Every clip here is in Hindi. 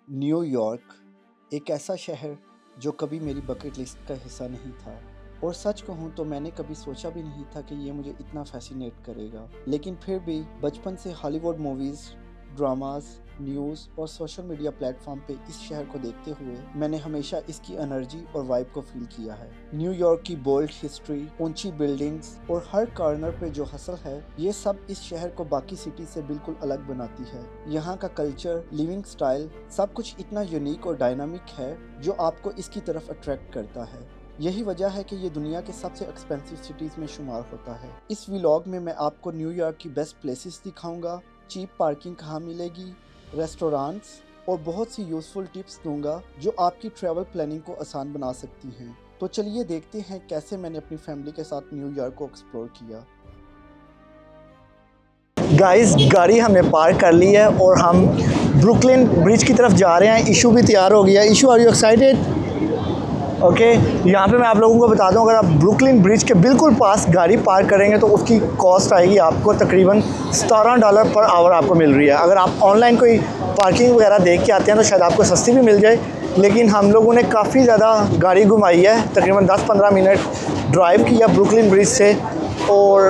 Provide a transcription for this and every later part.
न्यूयॉर्क एक ऐसा शहर जो कभी मेरी बकेट लिस्ट का हिस्सा नहीं था और सच कहूँ तो मैंने कभी सोचा भी नहीं था कि ये मुझे इतना फैसिनेट करेगा। लेकिन फिर भी बचपन से हॉलीवुड मूवीज़, ड्रामाज, न्यूज़ और सोशल मीडिया प्लेटफॉर्म पे इस शहर को देखते हुए मैंने हमेशा इसकी एनर्जी और वाइब को फील किया है। न्यूयॉर्क की बोल्ड हिस्ट्री, ऊंची बिल्डिंग्स और हर कॉर्नर पे जो हसल है, ये सब इस शहर को बाकी सिटी से बिल्कुल अलग बनाती है। यहाँ का कल्चर, लिविंग स्टाइल, सब कुछ इतना यूनिक और डायनामिक है जो आपको इसकी तरफ अट्रैक्ट करता है। यही वजह है कि ये दुनिया के सबसे एक्सपेंसिव सिटीज़ में शुमार होता है। इस व्लॉग में मैं आपको न्यूयॉर्क की बेस्ट प्लेसेस दिखाऊंगा, चीप पार्किंग कहाँ मिलेगी, रेस्टोरेंट्स और बहुत सी यूज़फुल टिप्स दूंगा जो आपकी ट्रैवल प्लानिंग को आसान बना सकती हैं। तो चलिए देखते हैं कैसे मैंने अपनी फैमिली के साथ न्यूयॉर्क को एक्सप्लोर किया। गाइस, गाड़ी हमने पार्क कर ली है और हम ब्रुकलिन ब्रिज की तरफ जा रहे हैं। इशू भी तैयार हो गया। Ishu, are you excited? Okay, यहाँ पे मैं आप लोगों को बता दूँ, अगर आप ब्रुकलिन ब्रिज के बिल्कुल पास गाड़ी पार्क करेंगे तो उसकी कॉस्ट आएगी आपको तकरीबन $17 पर आवर आपको मिल रही है। अगर आप ऑनलाइन कोई पार्किंग वगैरह देख के आते हैं तो शायद आपको सस्ती भी मिल जाए, लेकिन हम लोगों ने काफ़ी ज़्यादा गाड़ी घुमाई है, तकरीबन 10-15 मिनट ड्राइव किया ब्रुकलिन ब्रिज से और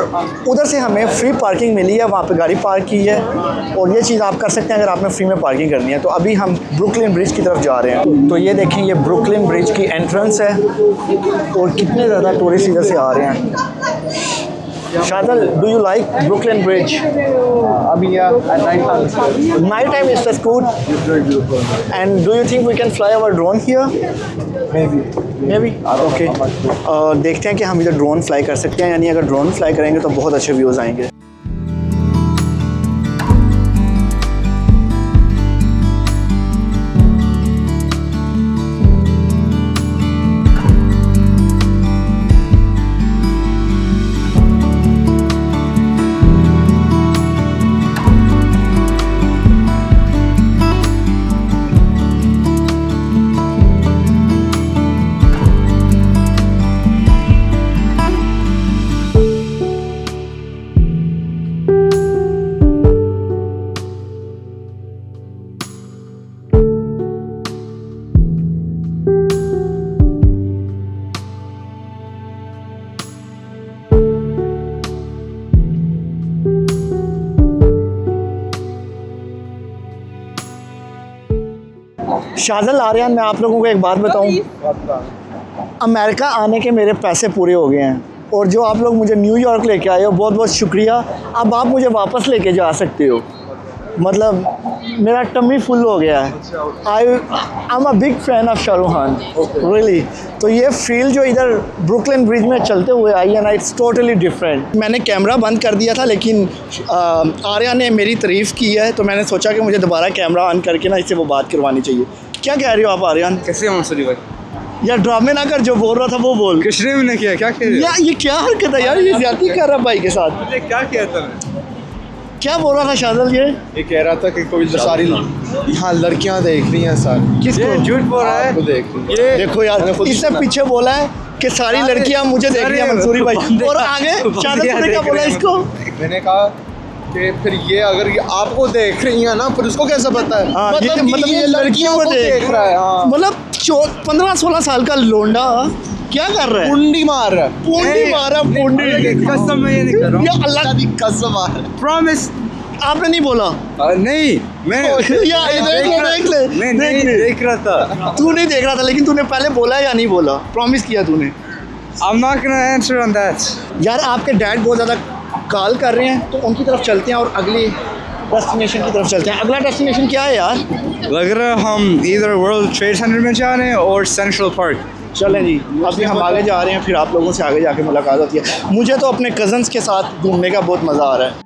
उधर से हमें फ्री पार्किंग मिली है, वहाँ पे गाड़ी पार्क की है। और ये चीज़ आप कर सकते हैं अगर आपने फ्री में पार्किंग करनी है। तो अभी हम ब्रुकलिन ब्रिज की तरफ जा रहे हैं। तो ये देखें, ये ब्रुकलिन ब्रिज की एंट्रेंस है और कितने ज़्यादा टूरिस्ट इधर से आ रहे हैं। Shadal, do you like Brooklyn Bridge? Yeah, at night time. Night time is just good. It's very beautiful. And do you think we can fly our drone here? Maybe. Maybe. Okay. देखते हैं कि हम इधर ड्रोन फ्लाई कर सकते हैं, यानी अगर ड्रोन फ्लाई करेंगे तो बहुत अच्छे व्यूज़ आएंगे। शाजल आर्यन, मैं आप लोगों को एक बात बताऊं, अमेरिका आने के मेरे पैसे पूरे हो गए हैं और जो आप लोग मुझे न्यूयॉर्क लेके आए हो, बहुत बहुत शुक्रिया। अब आप मुझे वापस लेके जा सकते हो। मतलब मेरा टमी फुल हो गया है। I am a big fan of Shahrukh Khan, really. तो ये फील जो इधर ब्रुकलिन ब्रिज में चलते हुए आई है ना, इट्स टोटली डिफरेंट। मैंने कैमरा बंद कर दिया था, लेकिन आर्या ने मेरी तारीफ़ की है तो मैंने सोचा कि मुझे दोबारा कैमरा ऑन करके ना इससे वो बात करवानी चाहिए। क्या कह रही हो आप आर्यन? कैसे मंसूरी भाई? यार ड्रामे ना कर, जो बोल रहा था वो बोल। किसने मैंने किया? क्या कह रहे हो? यार ये क्या हरकत है यार, ये ज्यादती कर रहा भाई के साथ। मुझे क्या किया था? क्या बोल रहा था शाजल? ये कह रहा था कि कोई सारी यहाँ लड़कियाँ देख रही हैं सर। किसको? झूठ बोल रहा है। देख ये देखो यार, इससे पीछे बोला है कि सारी लड़कियाँ मुझे देख रही हैं मंसूरी भाई, और आगे शाजल ने क्या बोला इसको? मैंने कहा कि फिर ये अगर ये आपको देख रही है ना, फिर उसको कैसे पता है? मतलब ये लड़कियों को देख रहा है। हाँ। मतलब 15-16 साल का लोंडा क्या कर रहा है? पुंडी मार रहा है। पुंडी मार रहा है, पुंडी। कसम मैं ये नहीं कर रहा हूँ। या अल्लाह की कसम है। प्रॉमिस। आपने नहीं बोला? नहीं, मैं देख रहा था। तू नहीं देख रहा था, लेकिन तूने पहले बोला या नहीं बोला? प्रॉमिस किया तूने? I'm not gonna answer on that. यार आपके डैड बहुत ज़्यादा कॉल कर रहे हैं, तो उनकी तरफ चलते हैं और अगली डेस्टिनेशन की तरफ चलते हैं। अगला डेस्टिनेशन क्या है यार? लग रहा है हम इधर वर्ल्ड ट्रेड सेंटर में जा रहे हैं और सेंट्रल पार्क। चलें जी, अभी हम आगे जा रहे हैं, फिर आप लोगों से आगे जाके मुलाकात होती है। मुझे तो अपने कज़न्स के साथ घूमने का बहुत मज़ा आ रहा है।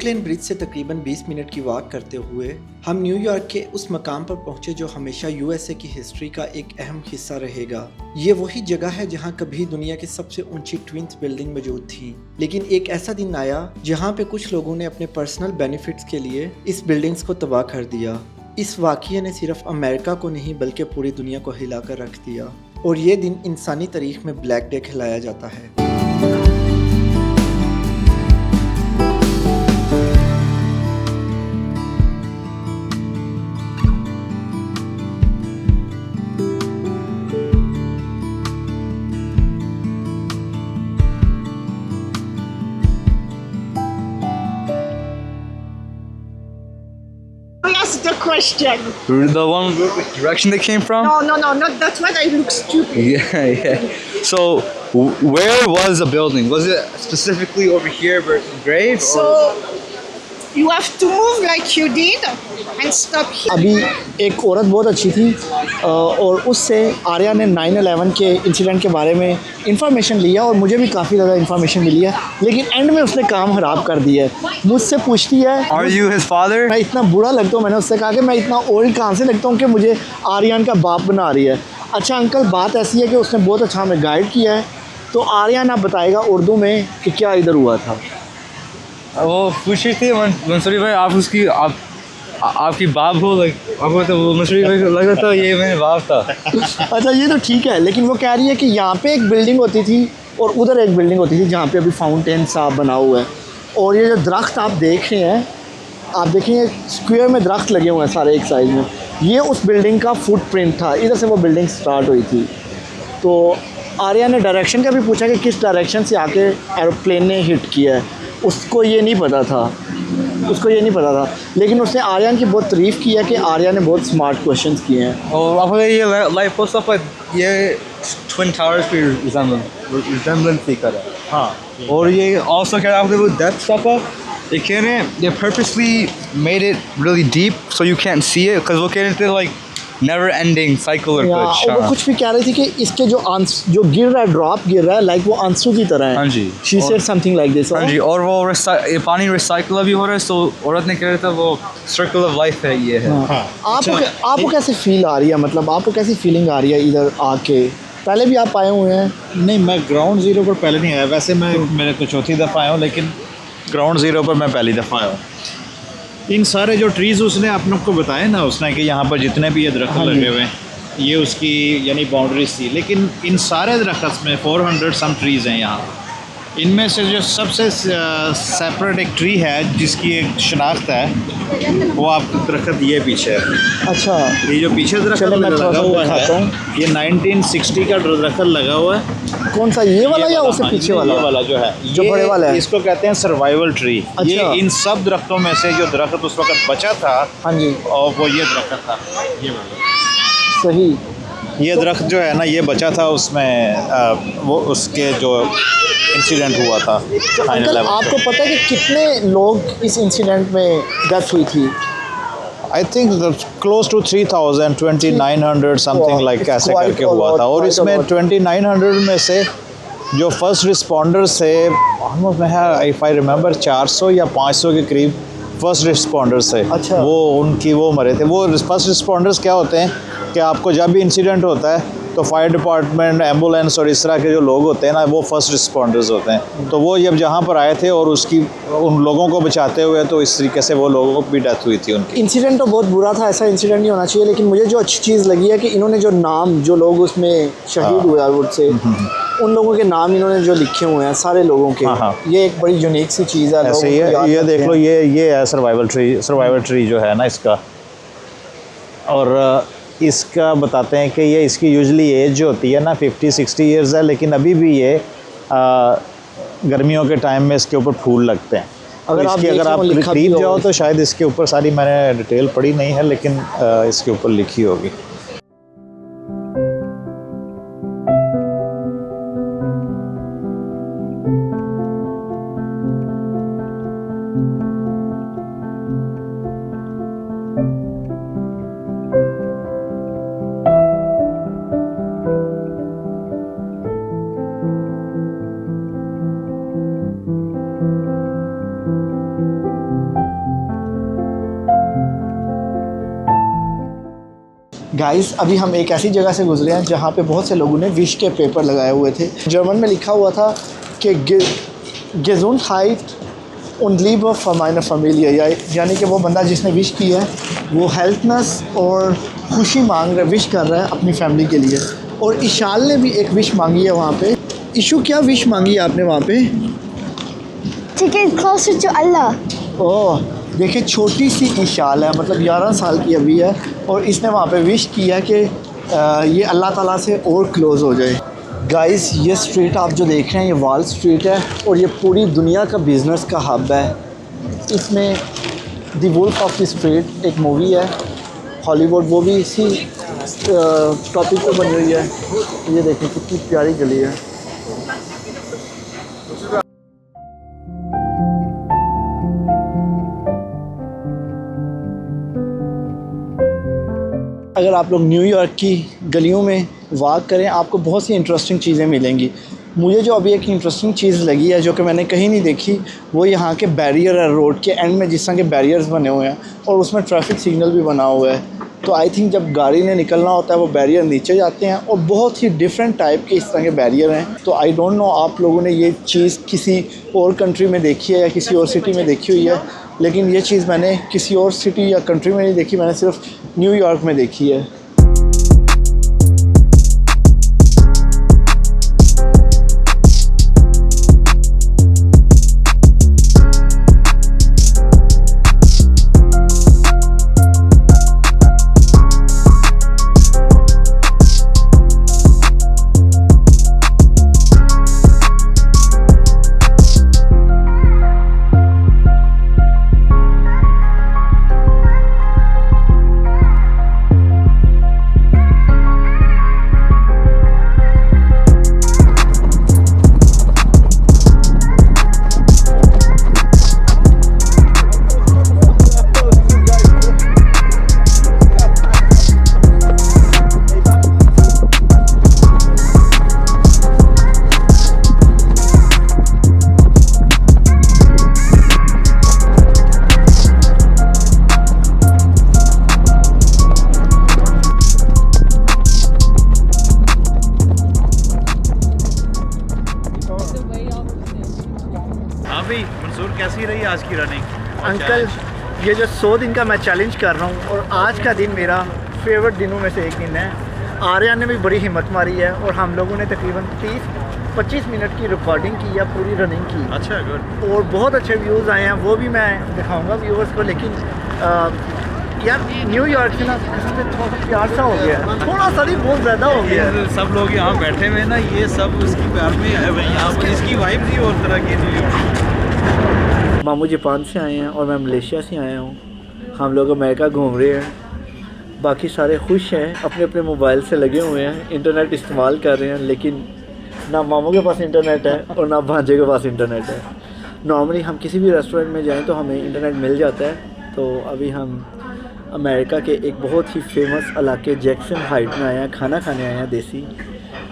ब्रुकलिन ब्रिज से तकरीबन 20 मिनट की वॉक करते हुए हम न्यूयॉर्क के उस मकाम पर पहुंचे जो हमेशा यूएसए की हिस्ट्री का एक अहम हिस्सा रहेगा। ये वही जगह है जहां कभी दुनिया की सबसे ऊंची ट्विंस बिल्डिंग मौजूद थी, लेकिन एक ऐसा दिन आया जहां पे कुछ लोगों ने अपने पर्सनल बेनिफिट्स के लिए इस बिल्डिंग्स को तबाह कर दिया। इस वाक़ये ने सिर्फ अमेरिका को नहीं बल्कि पूरी दुनिया को हिला कर रख दिया, और ये दिन इंसानी तारीख में ब्लैक डे कहलाया जाता है। Ask the question. The one which direction they came from? No, not that's what I look stupid. Yeah. So, where was the building? Was it specifically over here versus grave? So you have to move like you did and stop here. अभी एक औरत बहुत अच्छी थी और उससे आर्या ने 9/11 के इंसिडेंट के बारे में इंफॉर्मेशन लिया और मुझे भी काफ़ी ज़्यादा इंफॉर्मेशन मिली है, लेकिन एंड में उसने काम ख़राब कर दिया है। मुझसे पूछती है Are you his father? मैं इतना बुरा लगता हूँ। मैंने उससे कहा कि मैं इतना ओल्ड कहाँ से लगता हूँ कि मुझे आर्यन का बाप बना रही है। अच्छा अंकल, बात ऐसी है कि उसने बहुत अच्छा हमें गाइड किया है, तो आर्यन आप बताएगा उर्दू में कि क्या इधर हुआ था। वो पूछ रही थी मंसूरी भाई, आप उसकी आपकी बाप हो, आपको तो वो मंसूरी भाई को लगा था ये मेरे बाप था। अच्छा ये तो ठीक है, लेकिन वो कह रही है कि यहाँ पे एक बिल्डिंग होती थी और उधर एक बिल्डिंग होती थी जहाँ पे अभी फाउंटेन सा बना हुआ है, और ये जो दरख्त आप देख रहे हैं, आप देखेंगे स्क्वायर में दरख्त लगे हुए हैं सारे एक साइड में, ये उस बिल्डिंग का फुटप्रिंट था। इधर से वो बिल्डिंग स्टार्ट हुई थी। तो आर्या ने डायरेक्शन का भी पूछा कि किस डायरेक्शन से आके एरोप्लेन ने हिट किया है। उसको ये नहीं पता था, लेकिन उसने आर्यन की बहुत तारीफ़ की है कि आर्या ने बहुत स्मार्ट क्वेश्चंस किए हैं। और आपको ये लाइट पोस्ट ऑफ ये ट्विन टावर्स पे रिजेम्बलेंस ही कर है। हाँ, और ये ऑल्सो कह रहा है वो depth stuff up, they can't, they purposely made it really deep so you can't see it because वो कह रहे थे like never ending cycle or कुछ। वो कुछ भी कह रही थी कि इसके जो गिर रहा है, ड्रॉप गिर रहा है, लाइक वो आंसू की तरह है। हाँ जी। She said something like this। हाँ जी, और वो ये पानी रिसाइकल भी हो रहा है, तो औरत ने कह रहा था वो सर्कल ऑफ लाइफ है, ये है। आपको कैसे फील आ रही है, मतलब आपको कैसी फीलिंग आ रही है इधर आके? पहले भी आप आए हुए हैं? नहीं, मैं ग्राउंड ज़ीरो पर पहले नहीं आया। वैसे मैं मेरे को चौथी दफ़ा आया हूँ, लेकिन ग्राउंड ज़ीरो पर मैं पहली दफ़ा आया हूँ। इन सारे जो ट्रीज़ उसने आप लोग को बताए ना, उसने कि यहाँ पर जितने भी ये दरख्त लगे हुए हैं, ये उसकी यानी बाउंड्रीज थी, लेकिन इन सारे दरख्त में 400 सम ट्रीज़ हैं यहाँ। इनमें से जो सबसे सेपरेट एक ट्री है जिसकी एक शनाख्त है, वो आपका दरख्त ये पीछे है। अच्छा, ये जो पीछे दरख्त लगा हुआ है, ये 1960 का दरख्त लगा हुआ है। कौन सा, ये वाला या उससे पीछे वाला? ये वाला जो है, जो बड़े वाला है, इसको कहते हैं सर्वाइवल ट्री। अच्छा। ये इन सब दरख्तों में से जो दरख्त उस वक्त बचा था, हाँ जी, और वो ये दरख्त था, ये वाला। सही। ये दरख्त जो है ना, ये बचा था उसमें वो उसके जो इंसिडेंट हुआ था। तो अंकल, आपको पता है कि कितने लोग इस इंसिडेंट में डेथ हुई थी? I think close to 3000, 2900 something like ऐसे करके हुआ था। और इसमें 2900 में से जो फर्स्ट रिस्पॉन्डर्स थे, ऑलमोस्ट मैं इफ़ आई रिमेंबर 400 या 500 के करीब फर्स्ट रिस्पॉन्डर्स थे। अच्छा। वो मरे थे। वो फर्स्ट रिस्पॉन्डर्स क्या होते हैं कि आपको जब भी इंसिडेंट होता है तो फायर डिपार्टमेंट, एम्बुलेंस और इस तरह के जो लोग होते हैं ना, वो फर्स्ट रिस्पॉन्डर्स होते हैं। तो वो जब जहाँ पर आए थे और उन लोगों को बचाते हुए, तो इस तरीके से वो लोगों को भी डेथ हुई थी उनकी। इंसिडेंट तो बहुत बुरा था, ऐसा इंसिडेंट नहीं होना चाहिए, लेकिन मुझे जो अच्छी चीज़ लगी है कि इन्होंने जो नाम, जो लोग उसमें शहीद हुए आर्वुड से, उन लोगों के नाम इन्होंने जो लिखे हुए हैं सारे लोगों के। हाँ। ये एक बड़ी यूनिक सी चीज़ है। ऐसे ये देख लो, ये है सर्वाइवल ट्री जो है ना इसका। और इसका बताते हैं कि ये इसकी यूजुअली एज जो होती है ना 50-60 ईयर्स है, लेकिन अभी भी ये गर्मियों के टाइम में इसके ऊपर फूल लगते हैं। अगर आप खरीद जाओ तो शायद इसके ऊपर, सारी मैंने डिटेल पढ़ी नहीं है, लेकिन इसके ऊपर लिखी होगी। गाइस अभी हम एक ऐसी जगह से गुजरे हैं जहाँ पे बहुत से लोगों ने विश के पेपर लगाए हुए थे। जर्मन में लिखा हुआ था कि Gesundheit und Liebe für meine Familie, यानी कि वो बंदा जिसने विश की है वो हेल्थनेस और खुशी मांग रहा, विश कर रहा है अपनी फैमिली के लिए। और इशाल ने भी एक विश मांगी है वहाँ पे। इशू क्या विश मांगी है आपने वहाँ पे? To get closer to Allah. ओह देखिए, छोटी सी इशाल है, मतलब 11 साल की अभी है और इसने वहाँ पे विश किया कि ये अल्लाह ताला से और क्लोज़ हो जाए। गाइस ये स्ट्रीट आप जो देख रहे हैं ये वॉल स्ट्रीट है और ये पूरी दुनिया का बिज़नेस का हब है। इसमें the wolf of the street एक मूवी है हॉलीवुड, वो भी इसी टॉपिक पे बनी हुई है। ये देखें कितनी प्यारी गली है। अगर आप लोग न्यूयॉर्क की गलियों में वॉक करें आपको बहुत सी इंटरेस्टिंग चीज़ें मिलेंगी। मुझे जो अभी एक इंटरेस्टिंग चीज़ लगी है जो कि मैंने कहीं नहीं देखी, वो यहाँ के बैरियर है रोड के एंड में, जिस तरह के बैरियर्स बने हुए हैं और उसमें ट्रैफिक सिग्नल भी बना हुआ है। तो आई थिंक जब गाड़ी ने निकलना होता है वो बैरियर नीचे जाते हैं और बहुत ही डिफरेंट टाइप के इस तरह के बैरियर हैं। तो आई डोंट नो आप लोगों ने ये चीज़ किसी और कंट्री में देखी है या किसी और सिटी में देखी हुई है, लेकिन ये चीज़ मैंने किसी और सिटी या कंट्री में नहीं देखी, मैंने सिर्फ न्यूयॉर्क में देखी है। कैसी रही आज की रनिंग? अंकल ये जो 100 दिन का मैं चैलेंज कर रहा हूँ और आज का दिन मेरा फेवरेट दिनों में से एक दिन है। आर्या ने भी बड़ी हिम्मत मारी है और हम लोगों ने तकरीबन 30-25 मिनट की रिकॉर्डिंग की है पूरी रनिंग की। अच्छा, गुड। और बहुत अच्छे व्यूज़ आए हैं, वो भी मैं दिखाऊंगा व्यूअर्स को। लेकिन यार न्यूयॉर्क से ना कसम से थोड़ा सा प्यार सा हो गया है, थोड़ा सा नहीं बहुत ज़्यादा हो गया है। सब लोग यहाँ बैठे हुए ना, ये सब उसकी प्यार में है भाई, यहाँ पर इसकी वाइब थी और तरह की न्यूयॉर्क। मामू जापान से आए हैं और मैं मलेशिया से आया हूँ। हम लोग अमेरिका घूम रहे हैं, बाकी सारे खुश हैं, अपने अपने मोबाइल से लगे हुए हैं, इंटरनेट इस्तेमाल कर रहे हैं। लेकिन ना मामू के पास इंटरनेट है और ना भांजे के पास इंटरनेट है। नॉर्मली हम किसी भी रेस्टोरेंट में जाएं तो हमें इंटरनेट मिल जाता है। तो अभी हम अमेरिका के एक बहुत ही फेमस इलाके जैक्सन हाइट में आए हैं, खाना खाने आए हैं देसी।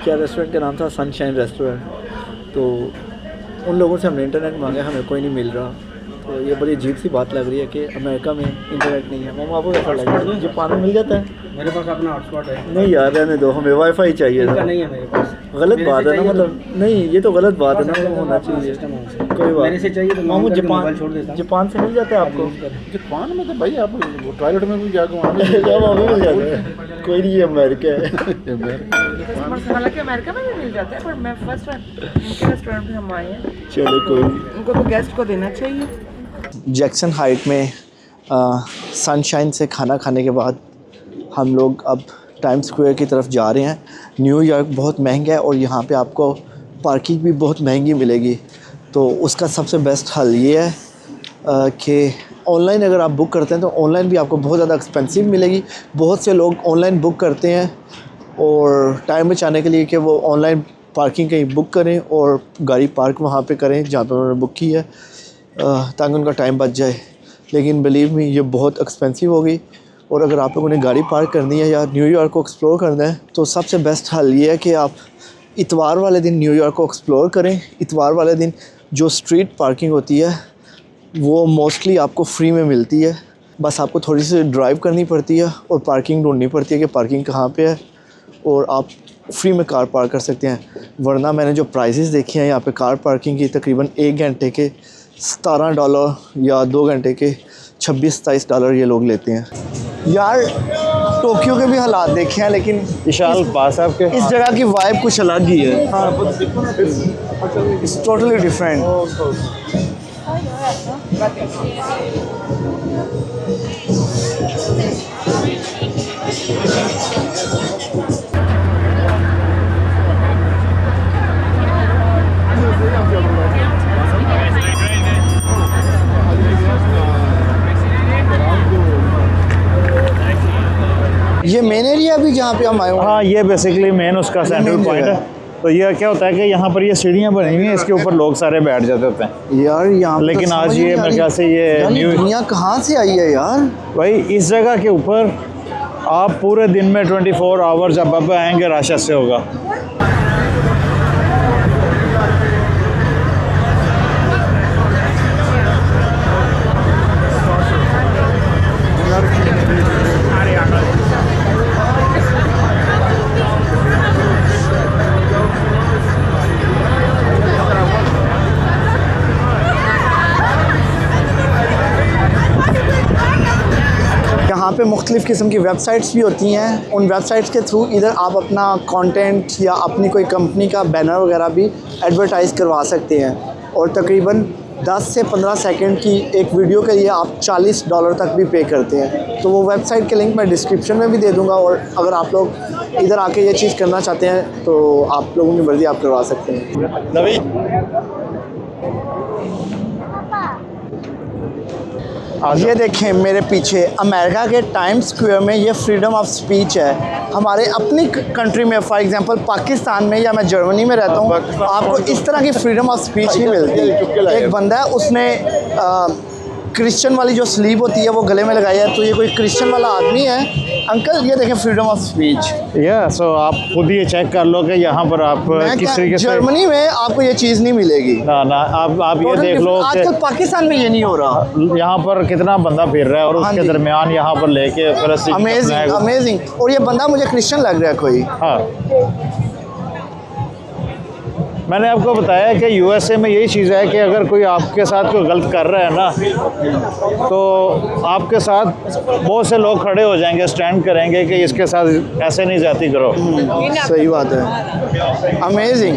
क्या रेस्टोरेंट का नाम था? Sunshine restaurant. तो उन लोगों से हमने इंटरनेट मांगा, हमें कोई नहीं मिल रहा। तो ये बड़ी अजीब सी बात लग रही है कि अमेरिका में इंटरनेट नहीं है। मामा आपको कैसा लग रहा है? जापान में मिल जाता है? मेरे पास अपना हॉटस्पॉट है। नहीं यार रहने दो, हमें वाईफाई चाहिए था। नहीं है मेरे पास। गलत बात है ना, मतलब नहीं ये तो गलत बात है ना, मतलब होना चाहिए। कोई बात मेरे से चाहिए तो मामू जापान छोड़ देता। जापान से मिल जाता है आपको? जापान में तो भाई आप टॉयलेट में भी जाकर वहाँ मिल जाता है। कोई नहीं, ये अमेरिका है। हालांकि अमेरिका में भी मिल जाता है, पर मैं फर्स्ट उनके रेस्टोरेंट में हम आए हैं। चलो कोई नहीं, उनको तो गेस्ट को देना चाहिए। जैक्सन हाइट में सनशाइन से खाना खाने के बाद हम लोग अब टाइम स्क्वायर की तरफ जा रहे हैं। न्यूयॉर्क बहुत महंगा है और यहाँ पे आपको पार्किंग भी बहुत महंगी मिलेगी। तो उसका सबसे बेस्ट हल ये है कि ऑनलाइन अगर आप बुक करते हैं तो ऑनलाइन भी आपको बहुत ज़्यादा एक्सपेंसिव मिलेगी। बहुत से लोग ऑनलाइन बुक करते हैं और टाइम बचाने के लिए कि वो ऑनलाइन पार्किंग कहीं बुक करें और गाड़ी पार्क वहाँ पे करें जहाँ पर उन्होंने बुक की है, ताकि उनका टाइम बच जाए। लेकिन बिलीव मी ये बहुत एक्सपेंसिव होगी। और अगर आप लोगों ने गाड़ी पार्क करनी है या न्यूयॉर्क को एक्सप्लोर करना है तो सबसे बेस्ट हल ये है कि आप इतवार वाले दिन न्यूयॉर्क को एक्सप्लोर करें। इतवार वाले दिन जो स्ट्रीट पार्किंग होती है वो मोस्टली आपको फ्री में मिलती है। बस आपको थोड़ी सी ड्राइव करनी पड़ती है और पार्किंग ढूंढनी पड़ती है कि पार्किंग कहाँ पे है, और आप फ्री में कार पार्क कर सकते हैं। वरना मैंने जो प्राइसेस देखे हैं यहाँ पे कार पार्किंग की, तकरीबन 1 घंटे के $17 या 2 घंटे के $26-27 ये लोग लेते हैं। यार टोक्यो के भी हालात देखे हैं, लेकिन विशाल पास आपके इस जगह की वाइब कुछ अलग ही है। It's totally different. ये मेन एरिया भी जहाँ पे हम आए हुए हैं। हाँ, ये बेसिकली मेन उसका सेंट्रल पॉइंट है। तो ये क्या होता है कि यहाँ पर ये सीढ़ियाँ बनी हुई हैं, इसके ऊपर लोग सारे बैठ जाते होते हैं यार यहाँ पे लेकिन तो आज समझ ये नहीं आ मेरे रही। ख्याल से ये यार न्यू दुनिया कहाँ से आई है यार। भाई इस जगह के ऊपर आप पूरे दिन में 24 आवर जब आप आएंगे रश ऐसे होगा। यहाँ पे मुख्तलिफ़ किस्म की वेबसाइट्स भी होती हैं। उन वेबसाइट्स के थ्रू इधर आप अपना कंटेंट या अपनी कोई कंपनी का बैनर वगैरह भी एडवर्टाइज़ करवा सकते हैं, और तकरीबन 10 से 15 सेकंड की एक वीडियो के लिए आप $40 तक भी पे करते हैं। तो वो वेबसाइट के लिंक मैं डिस्क्रिप्शन में भी दे दूँगा, और अगर आप लोग इधर आके ये चीज़ करना चाहते हैं तो आप लोगों की मर्ज़ी, आप करवा सकते हैं। ये देखें मेरे पीछे अमेरिका के टाइम्स स्क्वायर में ये फ्रीडम ऑफ स्पीच है। हमारे अपनी कंट्री में फॉर एग्जांपल पाकिस्तान में या मैं जर्मनी में रहता हूँ, आपको इस तरह की फ्रीडम ऑफ स्पीच नहीं मिलती। एक बंदा है, उसने क्रिश्चियन वाली जो स्लीव होती है वो गले में लगाई है, तो ये कोई क्रिश्चियन वाला आदमी है। अंकल ये देखें फ्रीडम ऑफ स्पीच। या सो आप खुद ये चेक कर लो कि यहाँ पर आप किस तरीके से जर्मनी में आपको ये चीज़ नहीं मिलेगी। ना आप ये देख लो आजकल पाकिस्तान में ये नहीं हो रहा। यहाँ पर कितना बंदा फिर रहा है और उसके दरमियान यहाँ पर लेके अमेजिंग अमेजिंग। और ये बंदा मुझे क्रिश्चियन लग रहा है कोई। हाँ, मैंने आपको बताया कि यूएसए में यही चीज़ है कि अगर कोई आपके साथ कोई गलत कर रहा है ना, तो आपके साथ बहुत से लोग खड़े हो जाएंगे, स्टैंड करेंगे कि इसके साथ ऐसे नहीं जाती करो। सही बात है। अमेजिंग।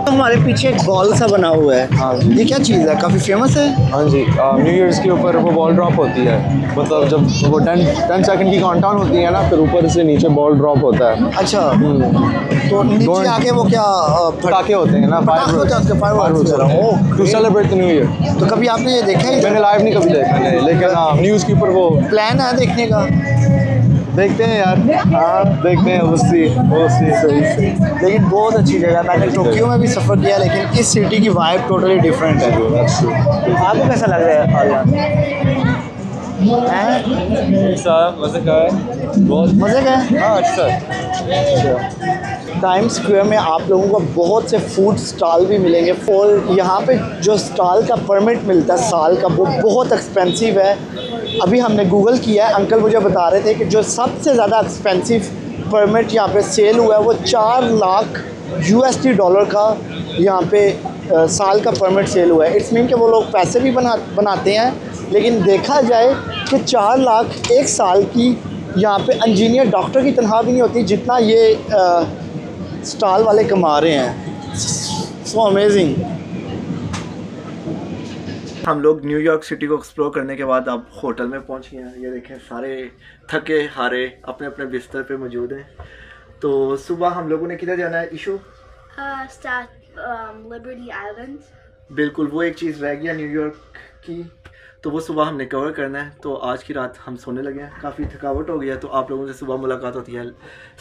हमारे पीछे एक बॉल सा बना हुआ है। हाँ। ये क्या चीज़ है? काफ़ी फेमस है। हाँ जी, न्यू ईयर्स के ऊपर वो बॉल ड्रॉप होती है। मतलब जब वो 10 सेकंड की काउंटडाउन होती है ना, फिर ऊपर से नीचे बॉल ड्रॉप होता है। अच्छा, तो नीचे आके वो क्या पटाखे होते हैं ना, to celebrate the new year. तो कभी आपने ये देखा है? मैंने लाइव नहीं कभी देखा है, लेकिन न्यूज़ के ऊपर वो प्लान है देखने का। देखते हैं यार। हाँ देखते हैं, सही। लेकिन बहुत अच्छी जगह है। मैंने टोक्यो में भी सफ़र किया, लेकिन इस सिटी की वाइब टोटली डिफरेंट है। आपको कैसा लग रहा है? मज़े का है, बहुत मज़े का है। हाँ अच्छा। टाइम्स स्क्वायर में आप लोगों को बहुत से फूड स्टॉल भी मिलेंगे, और यहाँ पे जो स्टॉल का परमिट मिलता है साल का, वो बहुत एक्सपेंसिव है। अभी हमने गूगल किया है, अंकल मुझे बता रहे थे कि जो सबसे ज़्यादा एक्सपेंसिव परमिट यहाँ पे सेल हुआ है वो $4 लाख USD का यहाँ पे साल का परमिट सेल हुआ है। इट्स मीन कि वो लोग पैसे भी बनाते हैं, लेकिन देखा जाए कि 4 लाख एक साल की यहाँ पे इंजीनियर डॉक्टर की तनख्वाह भी नहीं होती जितना ये स्टॉल वाले कमा रहे हैं। So amazing. हम लोग न्यूयॉर्क सिटी को एक्सप्लोर करने के बाद अब होटल में पहुंच गए हैं। ये देखें सारे थके हारे अपने अपने बिस्तर पे मौजूद हैं। तो सुबह हम लोगों ने किधर जाना है इशू? Liberty island. बिल्कुल, वो एक चीज़ रह गया न्यूयॉर्क की, तो वो सुबह हमने कवर करना है। तो आज की रात हम सोने लगे हैं, काफ़ी थकावट हो गया। तो आप लोगों से सुबह मुलाकात होती है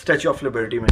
स्टैचू ऑफ लिबर्टी में।